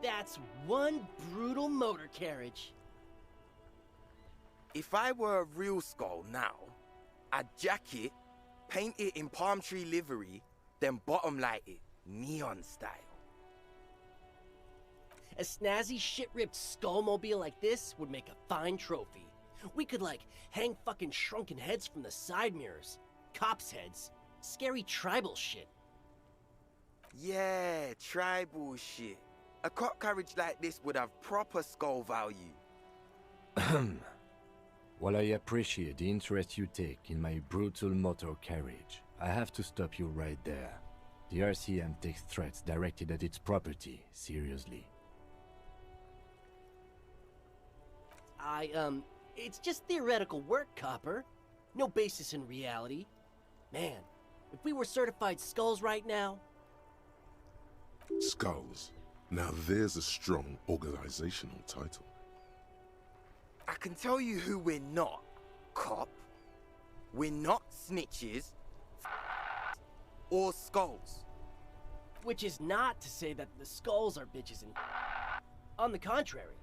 That's one brutal motor carriage. If I were a real skull now, I'd jack it, paint it in palm tree livery, then bottom light it, neon style. A snazzy shit-ripped skullmobile like this would make a fine trophy. We could, like, hang fucking shrunken heads from the side mirrors. Cops' heads. Scary tribal shit. Yeah, tribal shit. A cop carriage like this would have proper skull value. While I appreciate the interest you take in my brutal motor carriage, I have to stop you right there. The RCM takes threats directed at its property seriously. It's just theoretical work, Copper. No basis in reality. Man, if we were certified skulls right now... Skulls. Now there's a strong organizational title. I can tell you who we're not, cop. We're not snitches, or skulls. Which is not to say that the skulls are bitches and... On the contrary.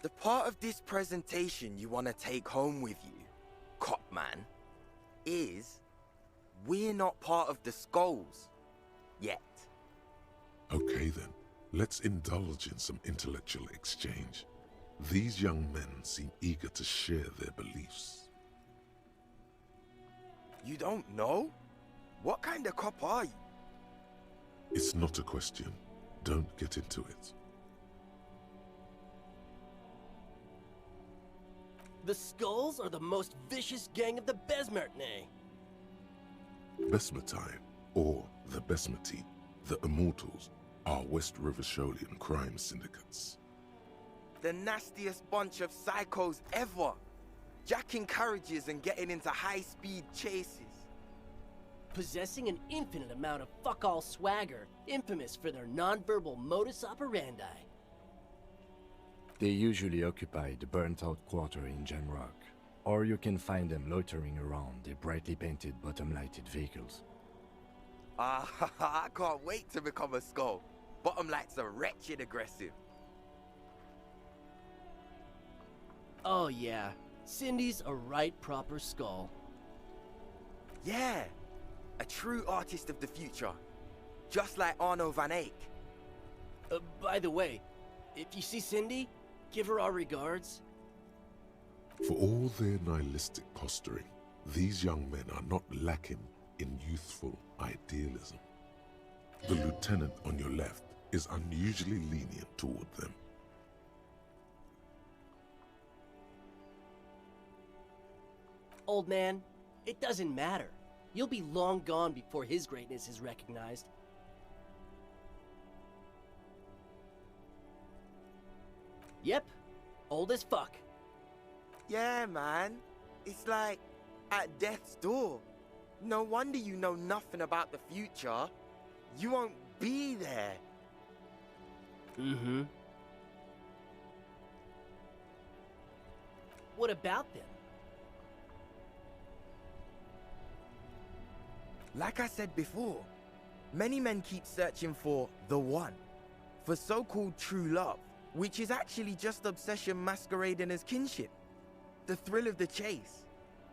The part of this presentation you want to take home with you, cop man, is we're not part of the skulls yet. Okay then, let's indulge in some intellectual exchange. These young men seem eager to share their beliefs. You don't know? What kind of cop are you? It's not a question. Don't get into it. The Skulls are the most vicious gang of the Besmertne. Besmatine, or the Besmati, the Immortals, are West River Sholian crime syndicates. The nastiest bunch of psychos ever. Jacking carriages and getting into high-speed chases. Possessing an infinite amount of fuck-all swagger, infamous for their non-verbal modus operandi. They usually occupy the burnt-out quarter in Genrock, or you can find them loitering around their brightly painted bottom-lighted vehicles. I can't wait to become a skull. Bottom lights are wretched aggressive. Oh yeah, Cindy's a right proper skull. Yeah, a true artist of the future. Just like Arno van Eyck. By the way, if you see Cindy, give her our regards. For all their nihilistic posturing, these young men are not lacking in youthful idealism. The lieutenant on your left is unusually lenient toward them. Old man, it doesn't matter. You'll be long gone before his greatness is recognized. Yep, old as fuck. Yeah, man. It's like at death's door. No wonder you know nothing about the future. You won't be there. Mm-hmm. What about them? Like I said before, many men keep searching for the one, for so-called true love, which is actually just obsession masquerading as kinship. The thrill of the chase,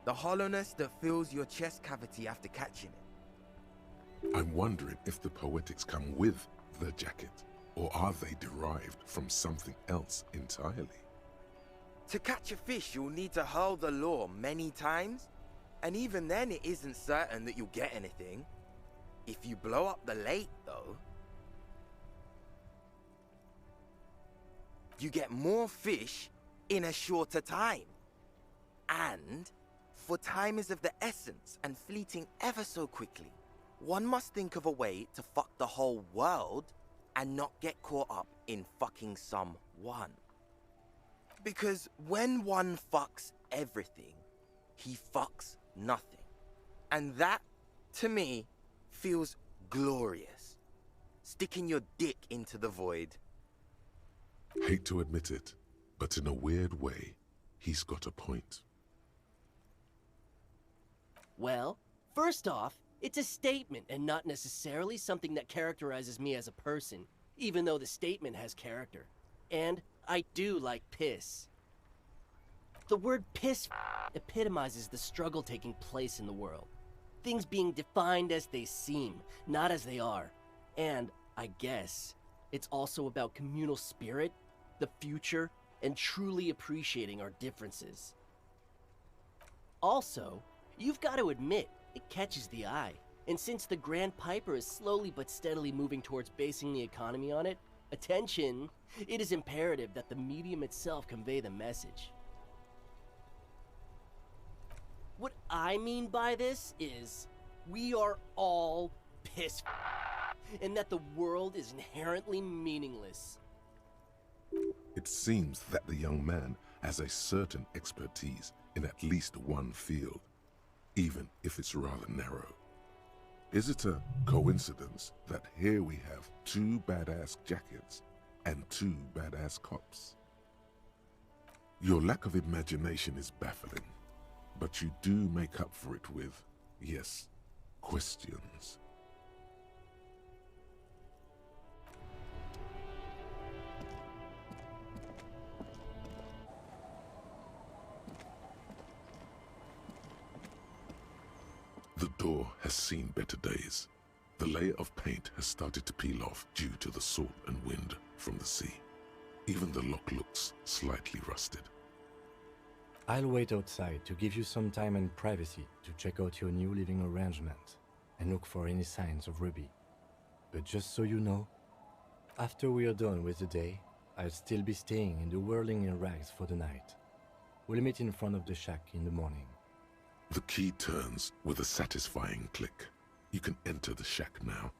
the hollowness that fills your chest cavity after catching it. I'm wondering if the poetics come with the jacket, or are they derived from something else entirely? To catch a fish, you'll need to hurl the lure many times, and even then it isn't certain that you'll get anything. If you blow up the lake, though, you get more fish in a shorter time. And, for time is of the essence and fleeting ever so quickly, one must think of a way to fuck the whole world and not get caught up in fucking someone. Because when one fucks everything, he fucks nothing. And that, to me, feels glorious. Sticking your dick into the void. Hate to admit it, but in a weird way, he's got a point. Well, first off, it's a statement and not necessarily something that characterizes me as a person. even though the statement has character. And I do like piss. The word piss epitomizes the struggle taking place in the world. Things being defined as they seem, not as they are. And, I guess, it's also about communal spirit, the future, and truly appreciating our differences. Also, you've got to admit, it catches the eye. And since the Grand Piper is slowly but steadily moving towards basing the economy on it, attention, it is imperative that the medium itself convey the message. What I mean by this is, we are all piss and that the world is inherently meaningless. It seems that the young man has a certain expertise in at least one field, even if it's rather narrow. Is it a coincidence that here we have 2 badass jackets and 2 badass cops? Your lack of imagination is baffling, but you do make up for it with, yes, questions. The door has seen better days. The layer of paint has started to peel off due to the salt and wind from the sea. Even the lock looks slightly rusted. I'll wait outside to give you some time and privacy to check out your new living arrangement and look for any signs of Ruby. But just so you know, after we are done with the day, I'll still be staying in the Whirling in Rags for the night. We'll meet in front of the shack in the morning. The key turns with a satisfying click. You can enter the shack now.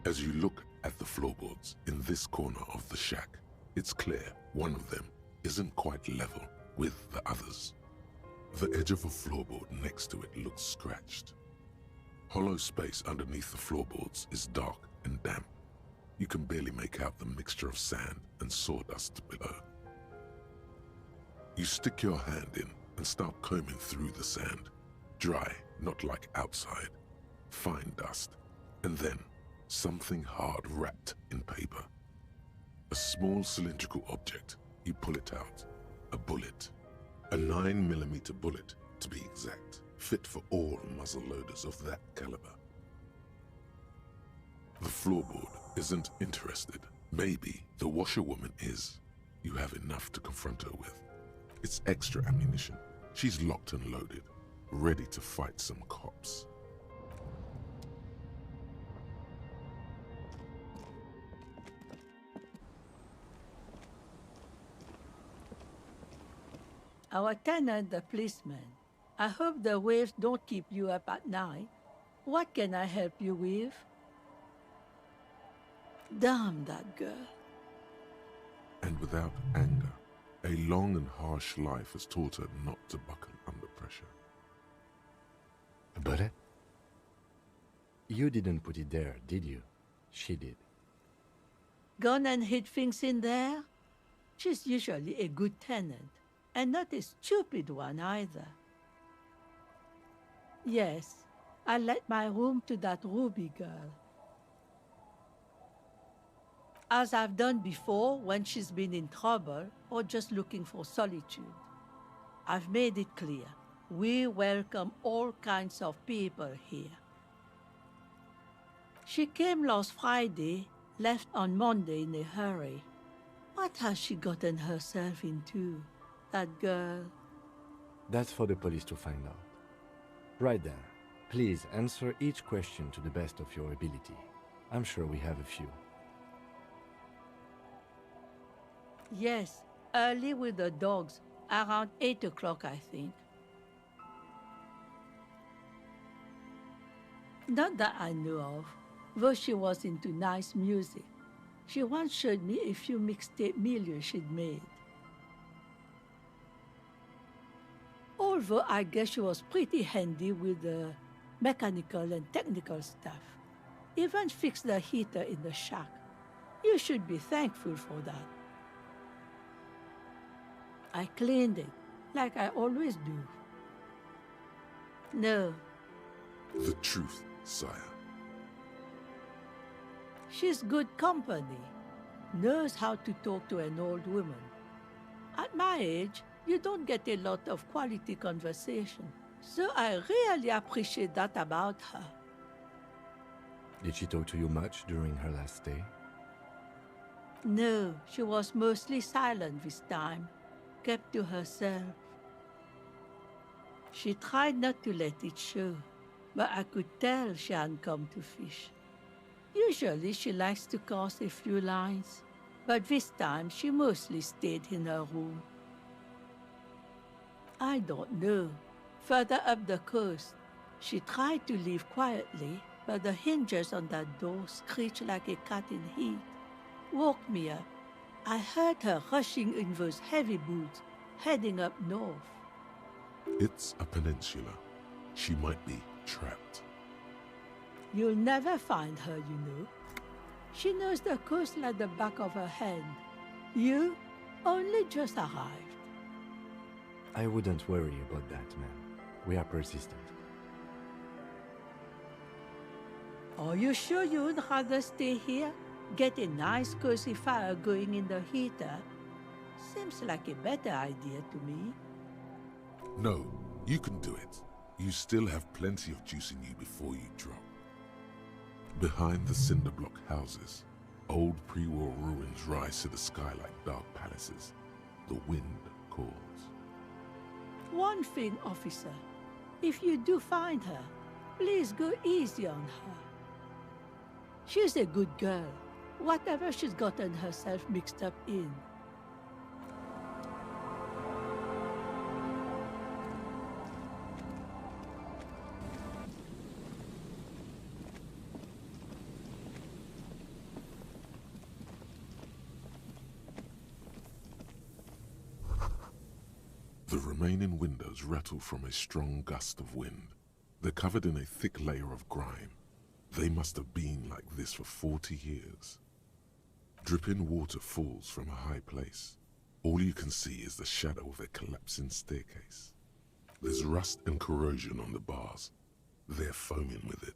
As you look at the floorboards in this corner of the shack, it's clear one of them isn't quite level with the others. The edge of a floorboard next to it looks scratched. Hollow space underneath the floorboards is dark and damp. You can barely make out the mixture of sand and sawdust below. You stick your hand in and start combing through the sand. Dry, not like outside. Fine dust. And then something hard wrapped in paper. A small cylindrical object. You pull it out. A bullet. A 9mm bullet, to be exact, fit for all muzzle loaders of that caliber. The floorboard isn't interested. Maybe the washerwoman is. You have enough to confront her with. It's extra ammunition. She's locked and loaded, ready to fight some cops. Our tenant, the policeman. I hope the waves don't keep you up at night. What can I help you with? Damn that girl. And without anger, a long and harsh life has taught her not to buckle under pressure. A bullet? You didn't put it there, did you? She did. Gone and hid things in there? She's usually a good tenant, and not a stupid one either. Yes, I let my room to that Ruby girl. As I've done before when she's been in trouble or just looking for solitude. I've made it clear, we welcome all kinds of people here. She came last Friday, left on Monday in a hurry. What has she gotten herself into, that girl? That's for the police to find out. Right then, please answer each question to the best of your ability. I'm sure we have a few. Yes, early with the dogs, around 8 o'clock, I think. Not that I know of, though she was into nice music. She once showed me a few mixtape milieux she'd made. Although I guess she was pretty handy with the mechanical and technical stuff. even fixed the heater in the shack. You should be thankful for that. I cleaned it, like I always do. No, The truth, sire. she's good company. Knows how to talk to an old woman. At my age, you don't get a lot of quality conversation. So I really appreciate that about her. Did she talk to you much during her last stay? No, she was mostly silent this time, kept to herself. She tried not to let it show, but I could tell she hadn't come to fish. Usually she likes to cast a few lines, but this time she mostly stayed in her room. I don't know. Further up the coast, she tried to leave quietly, but the hinges on that door screeched like a cat in heat. Woke me up. I heard her rushing in those heavy boots, heading up north. It's a peninsula. She might be trapped. You'll never find her, you know. She knows the coast like the back of her hand. You only just arrived. I wouldn't worry about that, man. We are persistent. Are you sure you'd rather stay here? Get a nice cozy fire going in the heater? Seems like a better idea to me. No, you can do it. You still have plenty of juice in you before you drop. Behind the cinder block houses, old pre-war ruins rise to the sky like dark palaces. The wind calls. One thing, officer. If you do find her, please go easy on her. She's a good girl, whatever she's gotten herself mixed up in. The remaining windows rattle from a strong gust of wind. They're covered in a thick layer of grime. They must have been like this for 40 years. Dripping water falls from a high place. All you can see is the shadow of a collapsing staircase. There's rust and corrosion on the bars. They're foaming with it.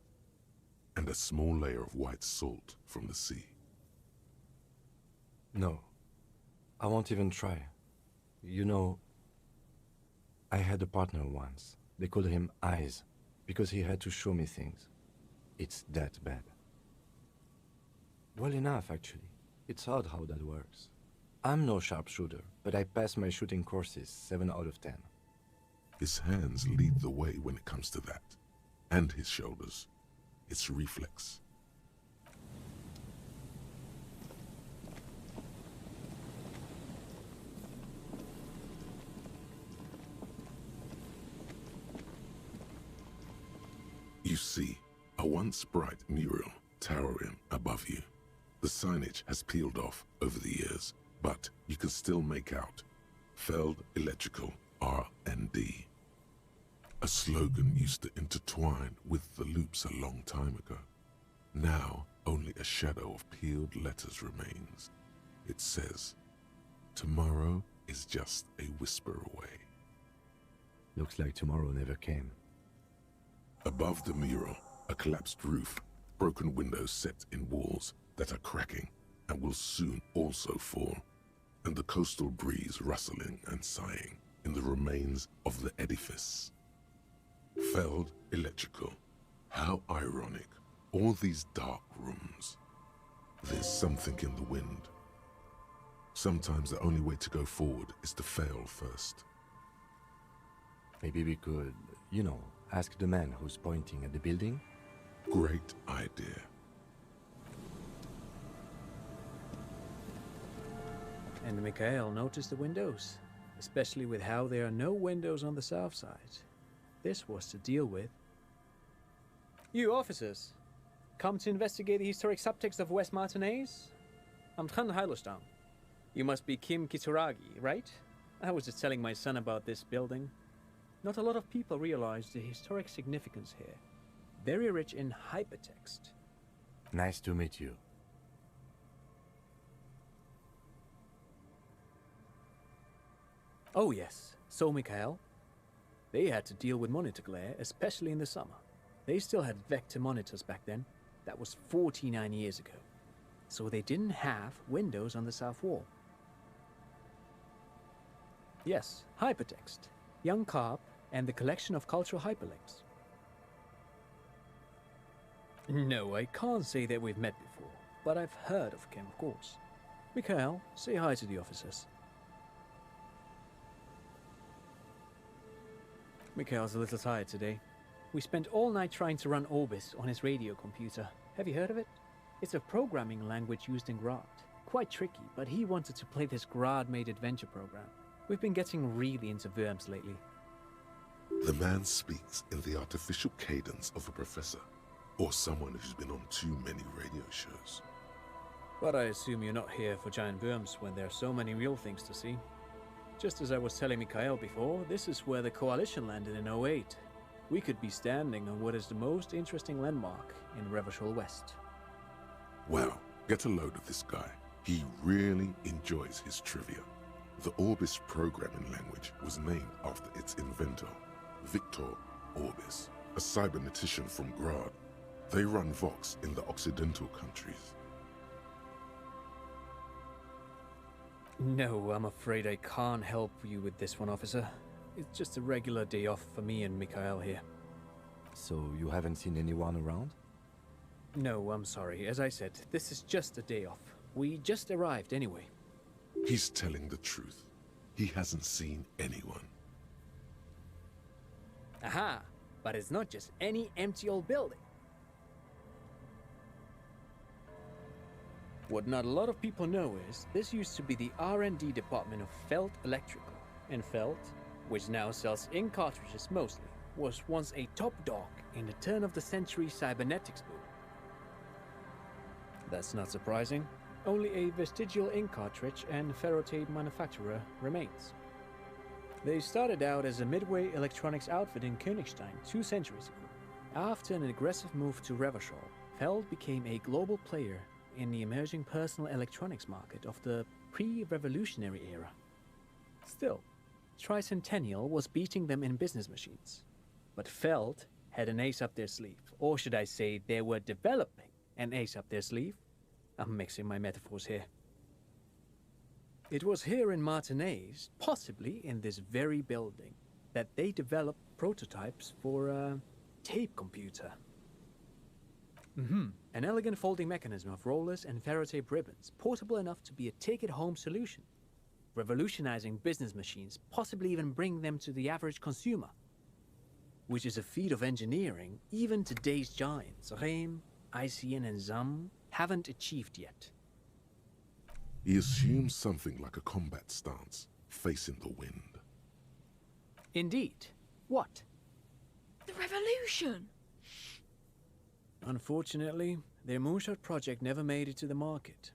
And a small layer of white salt from the sea. No. I won't even try. You know, I had a partner once. They called him Eyes, because he had to show me things. It's that bad. Well enough, actually. It's odd how that works. I'm no sharpshooter, but I pass my shooting courses 7 out of 10. His hands lead the way when it comes to that. And his shoulders. It's reflex. You see, a once bright mural towering above you. The signage has peeled off over the years, but you can still make out Feld Electrical R&D. A slogan used to intertwine with the loops a long time ago. Now, only a shadow of peeled letters remains. It says, "Tomorrow is just a whisper away." Looks like tomorrow never came. Above the mural, a collapsed roof, broken windows set in walls that are cracking and will soon also fall, and the coastal breeze rustling and sighing in the remains of the edifice. Feld Electrical. How ironic. All these dark rooms. There's something in the wind. Sometimes the only way to go forward is to fail first. Maybe we could, you know, ask the man who's pointing at the building? Great idea. And Mikhail noticed the windows, especially with how there are no windows on the south side. This was to deal with. You officers, come to investigate the historic subtext of West Martinaise? I'm Tran Heilostam. You must be Kim Kitsuragi, right? I was just telling my son about this building. Not a lot of people realize the historic significance here. Very rich in hypertext. Nice to meet you. Oh yes, so Mikhail. They had to deal with monitor glare, especially in the summer. They still had vector monitors back then. That was 49 years ago. So they didn't have windows on the south wall. Yes, hypertext, young carp, and the collection of cultural hyperlinks. No, I can't say that we've met before, but I've heard of him, of course. Mikhail, say hi to the officers. Mikhail's a little tired today. We spent all night trying to run Orbis on his radio computer. Have you heard of it? It's a programming language used in Grad. Quite tricky, but he wanted to play this Grad-made adventure program. We've been getting really into Worms lately. The man speaks in the artificial cadence of a professor, or someone who's been on too many radio shows. But I assume you're not here for giant worms when there are so many real things to see. Just as I was telling Mikhail before, this is where the Coalition landed in '08. We could be standing on what is the most interesting landmark in Revachol West. Wow, get a load of this guy. He really enjoys his trivia. The Orbis programming language was named after its inventor, Victor Orbis, a cybernetician from Grad. They run Vox in the Occidental countries. No, I'm afraid I can't help you with this one, officer. It's just a regular day off for me and Mikhail here. So you haven't seen anyone around? No, I'm sorry. As I said, this is just a day off. We just arrived anyway. He's telling the truth. He hasn't seen anyone. Aha! But it's not just any empty old building. What not a lot of people know is, this used to be the R&D department of Felt Electrical. And Felt, which now sells ink cartridges mostly, was once a top dog in the turn-of-the-century cybernetics boom. That's not surprising. Only a vestigial ink cartridge and ferrotape manufacturer remains. They started out as a midway electronics outfit in Königstein 2 centuries ago. After an aggressive move to Revachol, Feld became a global player in the emerging personal electronics market of the pre-revolutionary era. Still, Tricentennial was beating them in business machines. But Feld had an ace up their sleeve, or should I say they were developing an ace up their sleeve. I'm mixing my metaphors here. It was here in Martinaise, possibly in this very building, that they developed prototypes for a tape computer. An elegant folding mechanism of rollers and ferrotape ribbons, portable enough to be a take-it-home solution, revolutionizing business machines, possibly even bring them to the average consumer, which is a feat of engineering even today's giants, Rehm, ICN and ZAM, haven't achieved yet. He assumes something like a combat stance, facing the wind. Indeed. What? The revolution! Unfortunately, their moonshot project never made it to the market.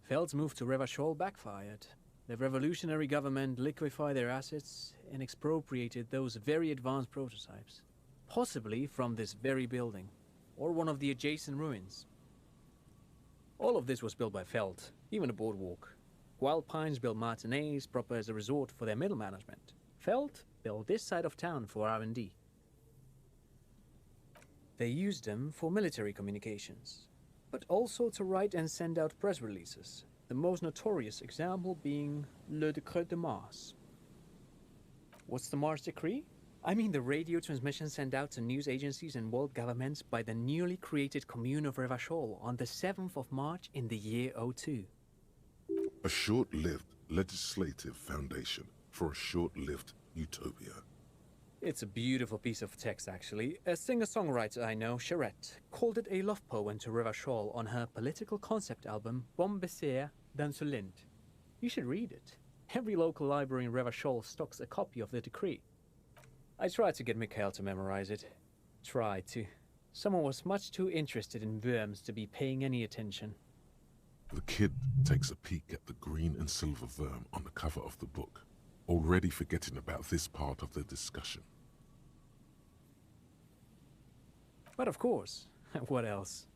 Feld's move to Revachol backfired. The revolutionary government liquefied their assets and expropriated those very advanced prototypes, possibly from this very building, or one of the adjacent ruins. All of this was built by Feld, even the boardwalk. Wild Pines built Martinaise proper as a resort for their middle management. Feld built this side of town for R&D. They used them for military communications, but also to write and send out press releases, the most notorious example being Le Décret de Mars. What's the Mars Decree? I mean the radio transmission sent out to news agencies and world governments by the newly created Commune of Revachol on the 7th of March in the year 02. A short-lived legislative foundation for a short-lived utopia. It's a beautiful piece of text, actually. A singer-songwriter I know, Charette, called it a love poem to Revachol on her political concept album, Bombessier d'Insolente. You should read it. Every local library in Revachol stocks a copy of the decree. I tried to get Mikhail to memorize it. Tried to. Someone was much too interested in worms to be paying any attention. The kid takes a peek at the green and silver worm on the cover of the book, already forgetting about this part of the discussion. But of course, what else?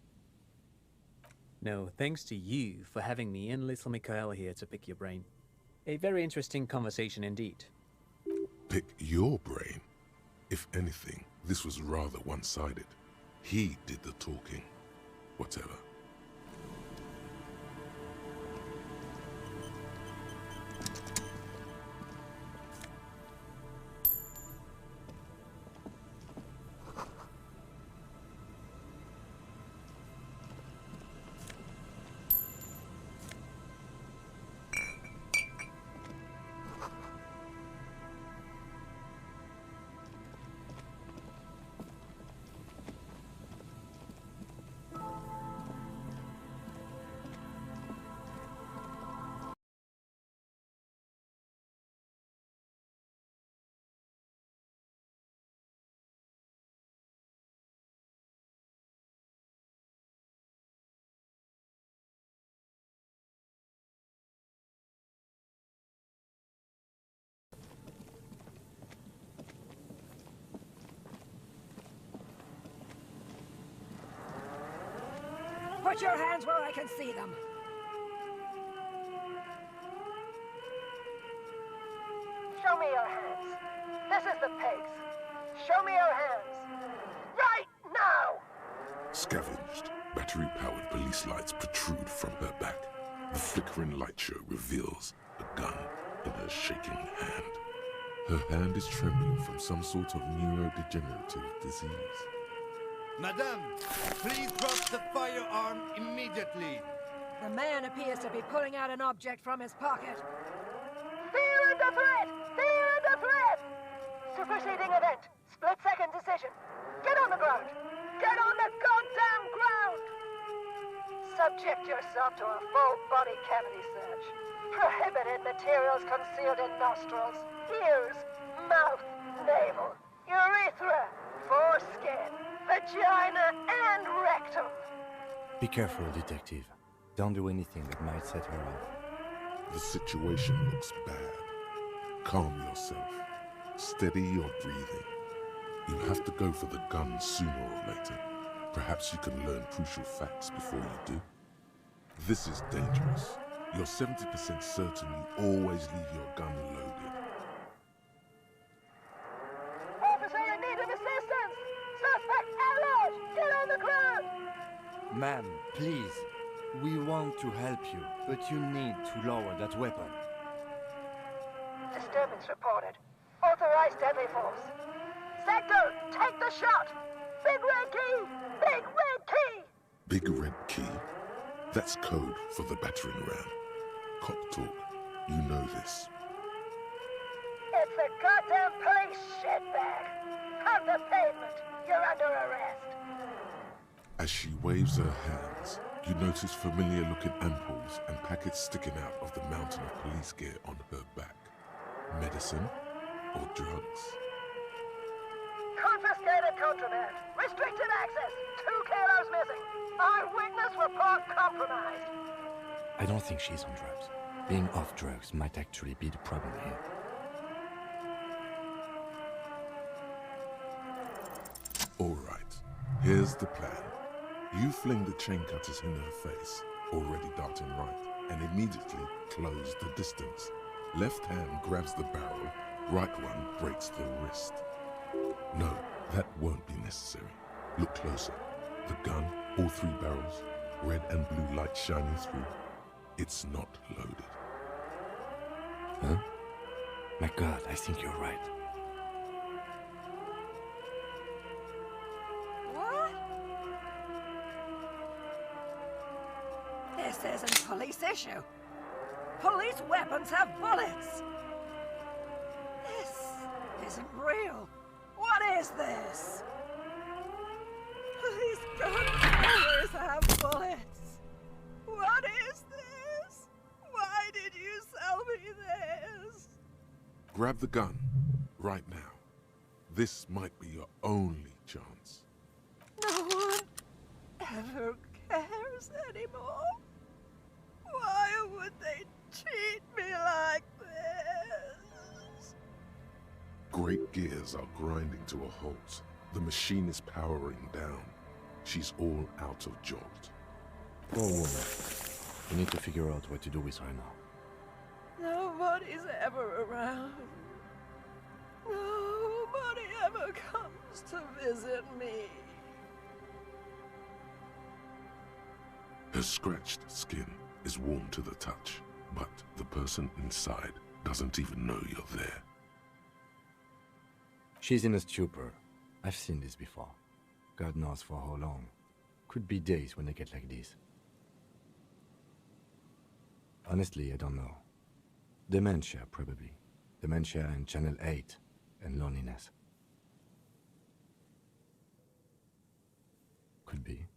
No, thanks to you for having me and little Mikhail here to pick your brain. A very interesting conversation indeed. Pick your brain? If anything, this was rather one-sided. He did the talking. Whatever. Put your hands where I can see them. Show me your hands. This is the pigs. Show me your hands. Right now! Scavenged, battery-powered police lights protrude from her back. The flickering light show reveals a gun in her shaking hand. Her hand is trembling from some sort of neurodegenerative disease. Madame, please drop the firearm immediately. The man appears to be pulling out an object from his pocket. Fear under threat! Fear under threat! Superseding event. Split-second decision. Get on the ground! Get on the goddamn ground! Subject yourself to a full body cavity search. Prohibited materials concealed in nostrils, ears, mouth, navel, urethra, foreskin, vagina, and rectum. Be careful, detective. Don't do anything that might set her off. The situation looks bad. Calm yourself. Steady your breathing. You'll have to go for the gun sooner or later. Perhaps you can learn crucial facts before you do. This is dangerous. You're 70% certain you always leave your gun loaded. Officer in need of assistance! Suspect alert! Get on the ground! Ma'am, please. We want to help you, but you need to lower that weapon. Disturbance reported. Authorized deadly force. Sector, take the shot! Big red key! Big red key! Big red key? That's code for the battering ram. Cop talk. You know this. It's the goddamn police shitbag! Hug the pavement! You're under arrest! As she waves her hands, you notice familiar-looking ampoules and packets sticking out of the mountain of police gear on her back. Medicine or drugs? Confiscated contraband! Restricted access! 2 kilos missing! Eyewitness report compromised! I don't think she's on drugs. Being off drugs might actually be the problem here. All right, here's the plan. You fling the chain cutters in her face, already darting right, and immediately close the distance. Left hand grabs the barrel, right one breaks the wrist. No, that won't be necessary. Look closer. The gun, all 3 barrels, red and blue light shining through. It's not loaded. Huh? My God, I think you're right. What? This isn't police issue. Police weapons have bullets. This isn't real. What is this? Police gun have bullets. What is this? Why did you sell me this? Grab the gun, right now. This might be your only chance. No one ever cares anymore. Why would they treat me like this? Great gears are grinding to a halt. The machine is powering down. She's all out of jolt. Poor woman. We need to figure out what to do with her now. Nobody's ever around. Nobody ever comes to visit me. Her scratched skin is warm to the touch, but the person inside doesn't even know you're there. She's in a stupor. I've seen this before. God knows for how long. Could be days when they get like this. Honestly, I don't know. Dementia, probably. Dementia and Channel 8, and loneliness. Could be.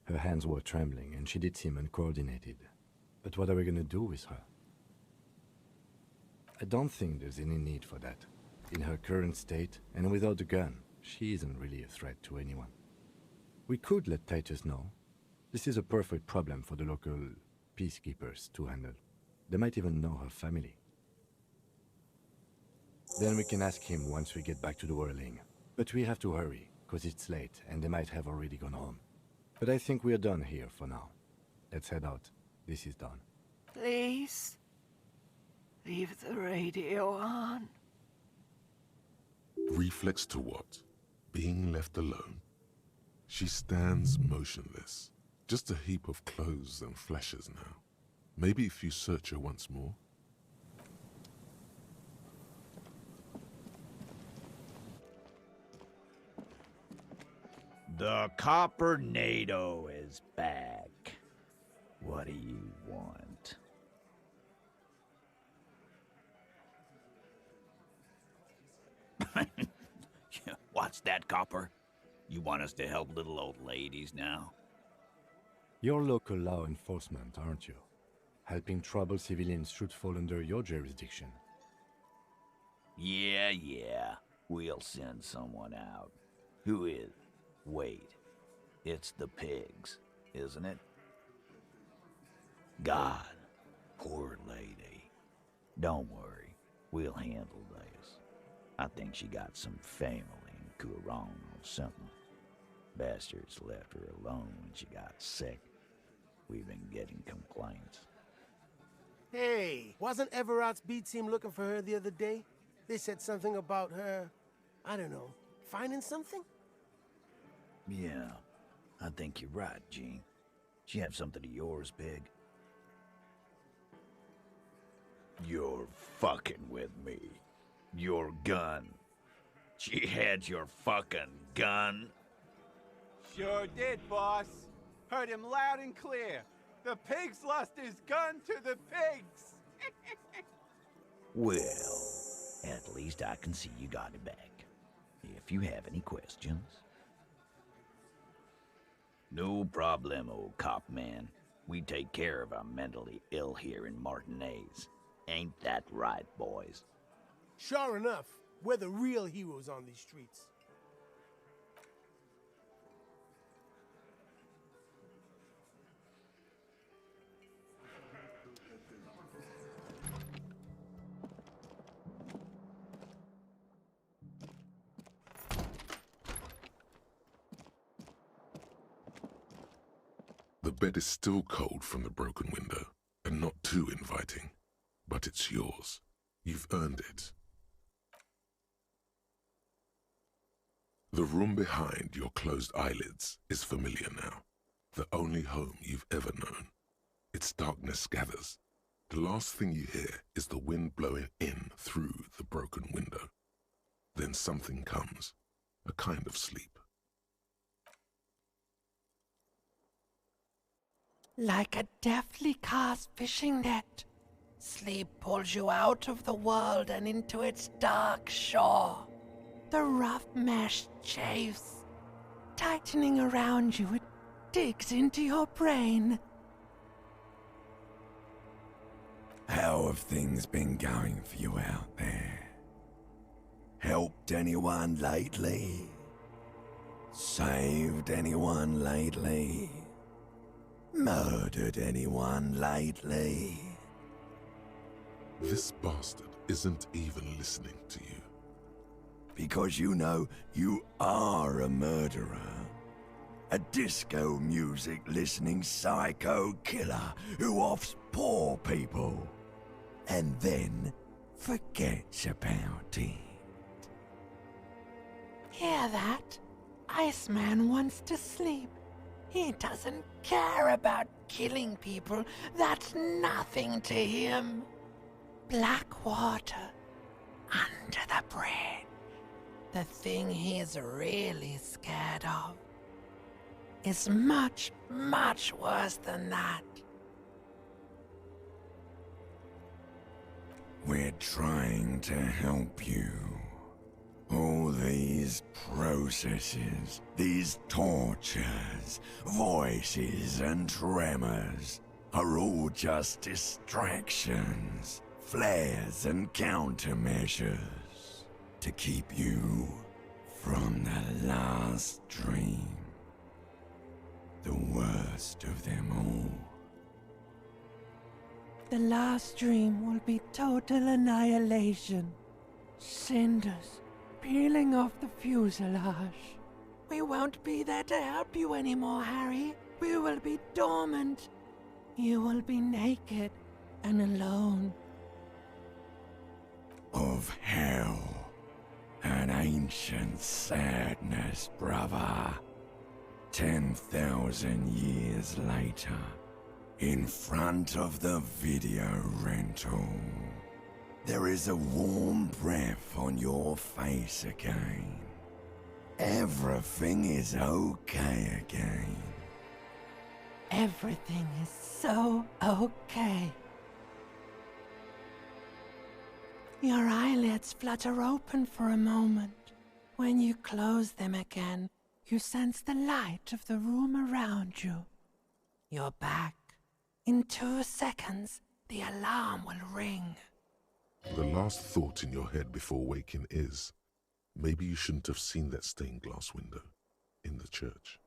Her hands were trembling, and she did seem uncoordinated. But what are we gonna do with her? I don't think there's any need for that. In her current state, and without a gun, she isn't really a threat to anyone. We could let Titus know. This is a perfect problem for the local peacekeepers to handle. They might even know her family. Then we can ask him once we get back to the whirling. But we have to hurry, cause it's late and they might have already gone home. But I think we're done here for now. Let's head out. This is done. Please, leave the radio on. Reflex to what? Being left alone? She stands motionless, just a heap of clothes and flashes now. Maybe if you search her once more. The Copper-nado is back. What do you want? What's that, Copper? You want us to help little old ladies now? You're local law enforcement, aren't you? Helping troubled civilians should fall under your jurisdiction. Yeah. We'll send someone out. Who is? Wait. It's the pigs, isn't it? God, poor lady. Don't worry. We'll handle this. I think she got some family in Courant or something. Bastards left her alone when she got sick. We've been getting complaints. Hey, wasn't Everard's B team looking for her the other day? They said something about her, I don't know, finding something? Yeah, I think you're right, Gene. She have something of yours, Pig? You're fucking with me. Your gun. She had your fucking gun? Sure did, boss. Heard him loud and clear. The pigs lost his gun to the pigs. Well, at least I can see you got it back. If you have any questions. No problemo, cop man. We take care of our mentally ill here in Martinaise. Ain't that right, boys? Sure enough, we're the real heroes on these streets. The bed is still cold from the broken window, and not too inviting. But it's yours. You've earned it. The room behind your closed eyelids is familiar now. The only home you've ever known. Its darkness gathers. The last thing you hear is the wind blowing in through the broken window. Then something comes, a kind of sleep. Like a deftly cast fishing net, sleep pulls you out of the world and into its dark shore. The rough mesh chafes, tightening around you, it digs into your brain. How have things been going for you out there? Helped anyone lately? Saved anyone lately? Murdered anyone lately? This bastard isn't even listening to you. Because you know you are a murderer. A disco music listening psycho killer who offs poor people and then forgets about it. Hear that? Iceman wants to sleep. He doesn't care about killing people. That's nothing to him. Black water under the bridge. The thing he's really scared of is much, much worse than that. We're trying to help you. All these processes, these tortures, voices and tremors are all just distractions, flares and countermeasures to keep you from the last dream. The worst of them all. The last dream will be total annihilation. Cinders peeling off the fuselage. We won't be there to help you anymore, Harry. We will be dormant. You will be naked and alone. Of hell. An ancient sadness, brother. 10,000 years later, in front of the video rental, there is a warm breath on your face again. Everything is okay again. Everything is so okay. Your eyelids flutter open for a moment. When you close them again, you sense the light of the room around you. You're back. In 2 seconds, the alarm will ring. The last thought in your head before waking is, maybe you shouldn't have seen that stained glass window in the church.